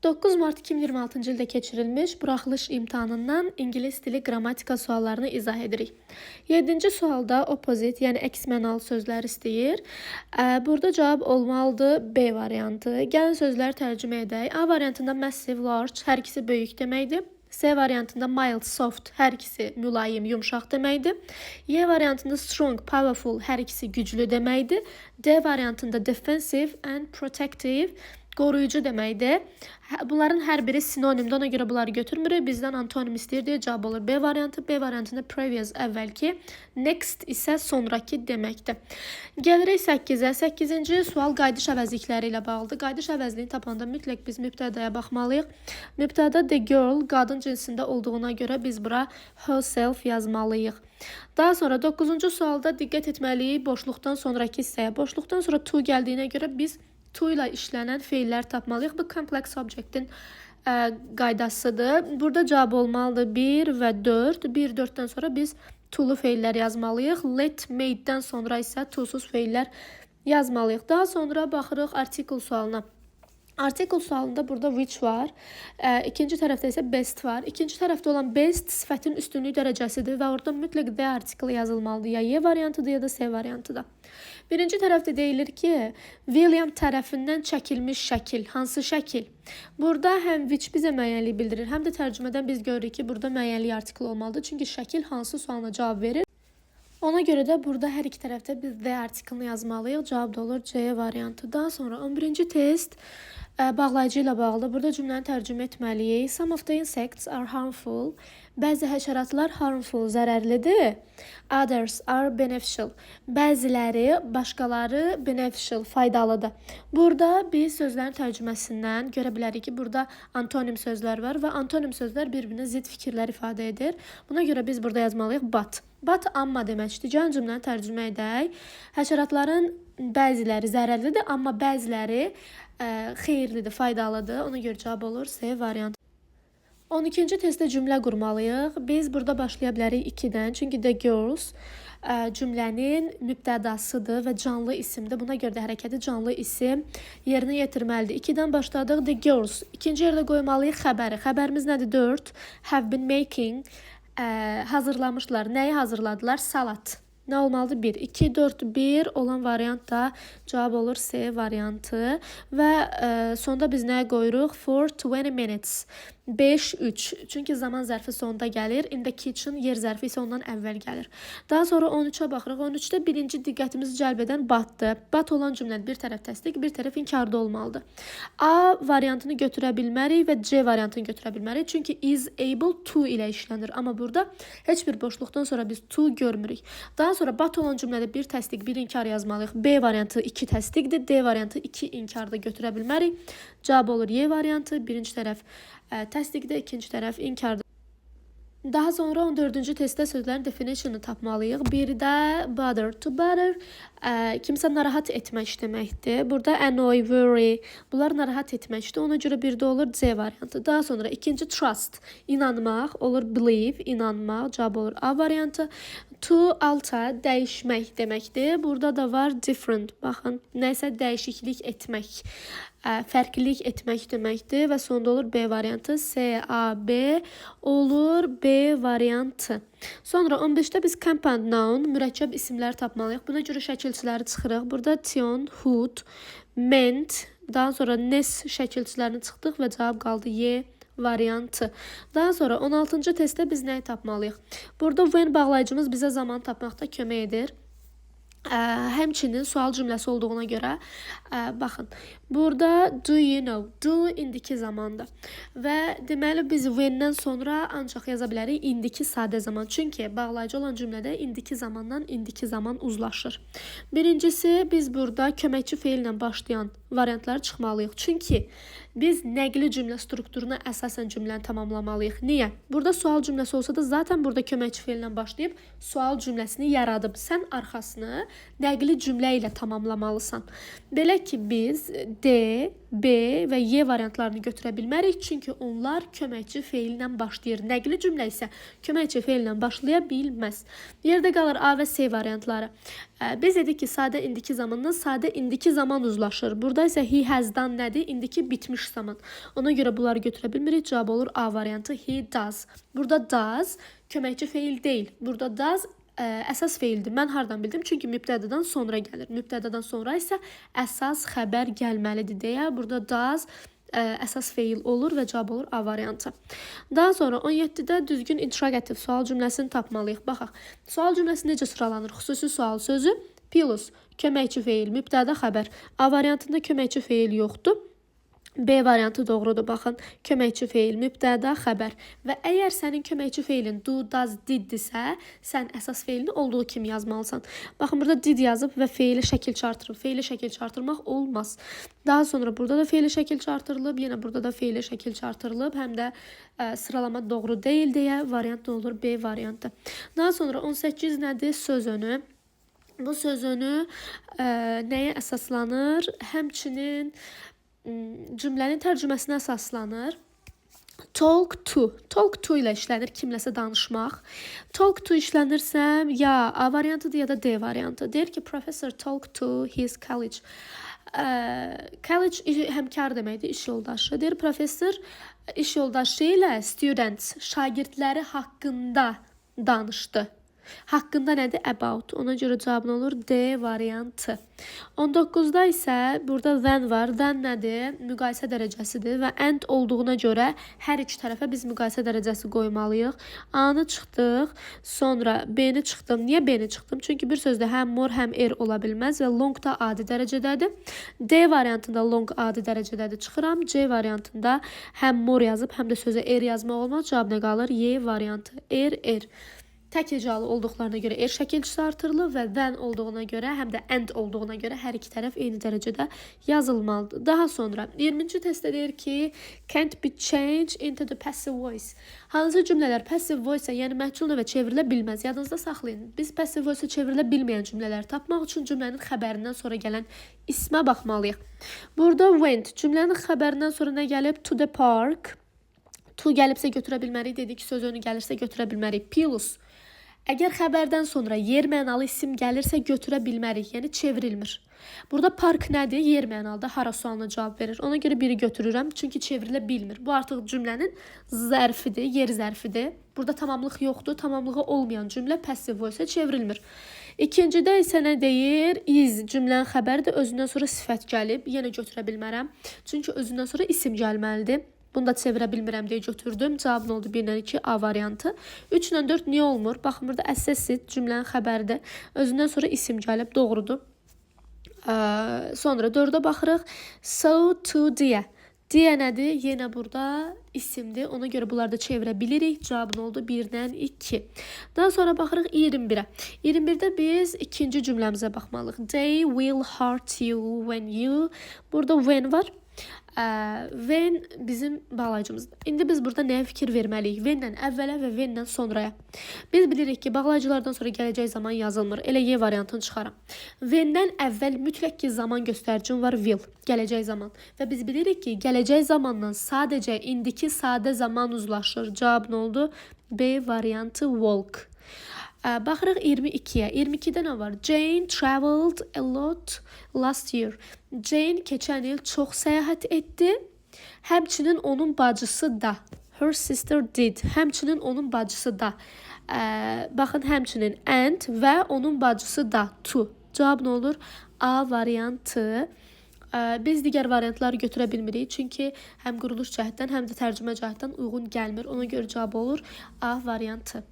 9 Mart 2026-cı ildə keçirilmiş buraxılış imtahanından ingilis dili qrammatika suallarını izah edirik. 7-ci sualda opposite, yəni əks mənalı sözlər istəyir. Burada cavab olmalıdır B variantı. Gəlin sözləri tərcümə edək. A variantında massive, large, hər ikisi böyük deməkdir. C variantında mild, soft, hər ikisi mülayim, yumşaq deməkdir. Y variantında strong, powerful, hər ikisi güclü deməkdir. D variantında defensive and protective, qoruyucu deməkdir. Bunların hər biri sinonimdir, ona görə bunları götürmürük. Bizdən antonim istəyir deyə cavab olur B variantı. B variantında previous, əvvəlki, next isə sonraki deməkdir. Gəlirik 8-ə. 8-ci sual qayıdış əvəzlikləri ilə bağlıdır. Qayıdış əvəzliyini tapanda mütləq biz mübtədaya baxmalıyıq. Mübtəda the girl, qadın cinsində olduğuna görə biz bura herself yazmalıyıq. Daha sonra 9-cu sualda diqqət etməliyik boşluqdan sonraki hissəyə. Boşluqdan sonra to gəldiyinə görə biz to ilə işlənən feillər tapmalıyıq. Bu complex object'in qaydasıdır. Burada cavab olmalıdır 1 və 4. 1-4-dən sonra biz to'lu feillər yazmalıyıq. Let, made'dən sonra isə to'suz feillər yazmalıyıq. Daha sonra baxırıq article sualına. Article sualında burada which var. İkinci tərəfdə isə best var. İkinci tərəfdə olan best sifətin üstünlük dərəcəsidir və orada mütləq D artiklı yazılmalıdır. Ya Y variantıdır ya da C variantıdır. Birinci tərəfdə deyilir ki, William tərəfindən çəkilmiş şəkil. Hansı şəkil? Burada həm which bizə müəyyənliyi bildirir, həm də tərcümədən biz görürük ki, burada müəyyənlik artiklı olmalıdır. Çünki şəkil hansı sualına cavab verir. Ona görə də burada hər iki tərəfdə biz D artiklını yazmalıyıq. Cavab da olur C variantı. Daha sonra 11-ci test bağlayıcı ilə bağlı. Burada cümləni tərcümə etməliyik. Some of the insects are harmful. Bəzi həşəratlar harmful, zərərlidir. Others are beneficial. Bəziləri, başqaları beneficial, faydalıdır. Burada biz sözlərin tərcüməsindən görə bilərik ki, burada antonim sözlər var və antonim sözlər bir-birinə zid fikirlər ifadə edir. Buna görə biz burada yazmalıyıq but. But amma deməkdir. Gəlin cümləni tərcümə edək. Həşəratların bəziləri zərərlidir, amma bəziləri xeyirlidir, faydalıdır. Ona görə cavab olur C variantı. 12-ci testdə cümlə qurmalıyıq. Biz burada başlaya bilərik 2-dən. Çünki the girls cümlənin mübtədasıdır və canlı isimdir. Buna görə də hərəkəti canlı isim yerinə yetirməlidir. 2-dən başladıq. The girls. İkinci yerdə qoymalıyıq xəbəri. Xəbərimiz nədir? 4. Have been making. Hazırlamışlar. Nəyi hazırladılar? Salat. Nə olmalıdır? 1, 2, 4, 1 olan variant da cavab olur C variantı. Və sonda biz nəyə qoyuruq? For 20 minutes. 5, 3. Çünki zaman zərfi sonda gəlir. In the kitchen yer zərfi isə ondan əvvəl gəlir. Daha sonra 13-ə baxırıq. 13-də birinci diqqətimizi cəlb edən batdır. Bat olan cümlədə bir tərəf təsdiq, bir tərəf inkarda olmalıdır. A variantını götürə bilmərik və C variantını götürə bilmərik. Çünki is able to ilə işlənir. Amma burada heç bir boşluqdan sonra biz to görmürük. Daha sonra bat olan cümlədə bir təsdiq, bir inkar yazmalıyıq. B variantı 2 təsdiqdir. D variantı 2 inkarda götürə bilmərik. Cavab olur Y variantı. Birinci tərəf təsdiqdə, ikinci tərəf inkarda. Daha sonra 14-cü testdə sözlərin definition'ını tapmalıyıq. Birdə bother, to bother kimsə narahat etmək deməkdir. Burada annoy, worry, bunlar narahat etməkdir. Ona görə birdə olur C variantı. Daha sonra ikinci trust, inanmaq, olur believe, inanmaq, cavab olur A variantı. To alter, dəyişmək deməkdir. Burada da var different, baxın, nəsə dəyişiklik etmək, fərqlilik etmək deməkdir və sonda olur B variantı. C, A, B olur B variantı. Sonra 15-də biz compound noun, mürəkkəb isimləri tapmalıyıq. Buna görə şəkilçiləri çıxırıq. Burada tion, hood, meant, daha sonra nes şəkilçilərini çıxdıq və cavab qaldı Y variantı. Daha sonra 16-cı testdə biz nəyi tapmalıyıq? Burada when bağlayıcımız bizə zaman tapmaqda kömək edir. Həmçinin sual cümləsi olduğuna görə baxın. Burada do you know? Do indiki zamanda. Və deməli biz when-dən sonra ancaq yaza bilərik indiki sadə zaman. Çünki bağlayıcı olan cümlədə indiki zamandan indiki zaman uzlaşır. Birincisi biz burada köməkçi feillə başlayan variantları çıxmalıyıq. Çünki biz nəqli cümlə strukturuna əsasən cümləni tamamlamalıyıq. Niyə? Burada sual cümləsi olsa da zaten burada köməkçi feillə başlayıb sual cümləsini yaradıb. Sən arxasını nəqli cümlə ilə tamamlamalısan. Belə ki biz D, B və Y variantlarını götürə bilmərik, çünki onlar köməkçi feillə başlayır. Nəqli cümlə isə köməkçi feillə başlaya bilməz. Yerdə qalır A və C variantları. Biz dedik ki, sadə indiki zamandan sadə indiki zaman uzlaşır. Burada isə he has done nədir? İndiki bitmiş zaman. Ona görə bunları götürə bilmirik. Cavab olur A variantı, he does. Burada does köməkçi feil deyil. Burada does əsas feildir. Mən hardan bildim? Çünki mübtədadan sonra gəlir. Mübtədadan sonra isə əsas xəbər gəlməlidir deyə burada does əsas feil olur və cavab olur A variantı. Daha sonra 17-də düzgün interrogativ sual cümləsini tapmalıyıq. Baxaq. Sual cümləsi necə sıralanır? Xüsusi sual sözü plus köməkçi feil, mübtəda xəbər. A variantında köməkçi feil yoxdur. B variantı doğrudur. Baxın, köməkçi feil, mübtəda, xəbər. Və əgər sənin köməkçi feilin do, does, diddirsə, sən əsas feilini olduğu kimi yazmalısan. Baxın, burada did yazıb və feili şəkil çartırıb. Feili şəkil çartırmaq olmaz. Daha sonra burada da feili şəkil çartırılıb, yenə burada da feili şəkil çartırılıb, həm də sıralama doğru deyil deyə variant nə olur? B variantı. Daha sonra 18 nədir? Söz önü. Bu söz önü nəyə əsaslanır? Həmçinin cümlənin tərcüməsinə əsaslanır. Talk to ilə işlənir, kimləsə danışmaq. Talk to işlənirsəm ya A variantıdır ya da D variantı. Deyir ki, professor talk to his college. College həmkar deməkdir, iş yoldaşı. Deyir, professor iş yoldaşı ilə students, şagirdləri haqqında danışdı. Haqqında nədir? About. Ona görə cavab nə olur? D variantı. 19-da isə burada than var. Than nədir? Müqayisə dərəcəsidir və and olduğuna görə hər iki tərəfə biz müqayisə dərəcəsi qoymalıyıq. A-nı çıxdıq, sonra B-ni çıxdım. Niyə B-ni çıxdım? Çünki bir sözdə həm more, həm er ola bilməz və long da adi dərəcədədir. D variantında long adi dərəcədədir. Çıxıram. C variantında həm more yazıb, həm də sözə er yazmaq olmaz. Cavab nə qalır? Y variantı. Er. Tək hecalı olduqlarına görə er şəkil çıxartılır və than olduğuna görə, həm də and olduğuna görə hər iki tərəf eyni dərəcədə yazılmalıdır. Daha sonra 20-ci testdə deyir ki, can't be changed into the passive voice. Hansı cümlələr passive voice, yəni məhcul növə çevrilə bilməz? Yadınızda saxlayın. Biz passive voice çevrilə bilməyən cümlələri tapmaq üçün cümlənin xəbərindən sonra gələn ismə baxmalıyıq. Burada went cümlənin xəbərindən sonra nə gəlib? To the park. To gəlibsə götürə bilmərik. Dedik ki, söz önü gəlirsə götürə bilmərik. Plus. Əgər xəbərdən sonra yer mənalı isim gəlirsə götürə bilmərik, yəni çevrilmir. Burada park nədir? Yer mənalıda hara sualına cavab verir. Ona görə biri götürürəm, çünki çevrilə bilmir. Bu artıq cümlənin zərfidir, yer zərfidir. Burada tamamlıq yoxdur, tamamlığı olmayan cümlə passive voice çevrilmir. İkincidə isə nə deyir? Is cümlənin xəbəridir, özündən sonra sifət gəlib, yenə götürə bilmərəm. Çünki özündən sonra isim gəlməlidir. Bunu da çevirə bilmirəm deyə götürdüm. Cavab nə oldu? 1-dən 2 A variantı. 3-dən 4 niyə olmur? Baxın, burada assessed cümlənin xəbəridir. Özündən sonra isim gəlib, doğrudur. Sonra 4-ə baxırıq. So to deyə. Deyə nədir? Yenə burada isimdir. Ona görə bunları da çevirə bilirik. Cavab nə oldu? 1-dən 2. Daha sonra baxırıq 21-ə. 21-də biz ikinci cümləmizə baxmalıyıq. They will hurt you when you. Burada when var. When bizim bağlayıcımızdır. İndi biz burada nəyə fikir verməliyik? When-dən əvvələ və when-dən sonraya. Biz bilirik ki, bağlayıcılardan sonra gələcək zaman yazılmır. Elə Y variantını çıxaram. When-dən əvvəl mütləq ki, zaman göstəricim var will. Gələcək zaman. Və biz bilirik ki, gələcək zamandan sadəcə indiki sadə zaman uzlaşır. Cavab nə oldu? B variantı walk. Baxırıq 22-yə. 22-də nə var? Jane traveled a lot last year. Jane keçən il çox səyahət etdi. Həmçinin onun bacısı da. Her sister did. Həmçinin onun bacısı da. Baxın, həmçinin and və onun bacısı da to. Cavab nə olur? A variantı. Biz digər variantları götürə bilmirik. Çünki həm quruluş cəhətdən, həm də tərcümə cəhətdən uyğun gəlmir. Ona görə cavab olur A variantı.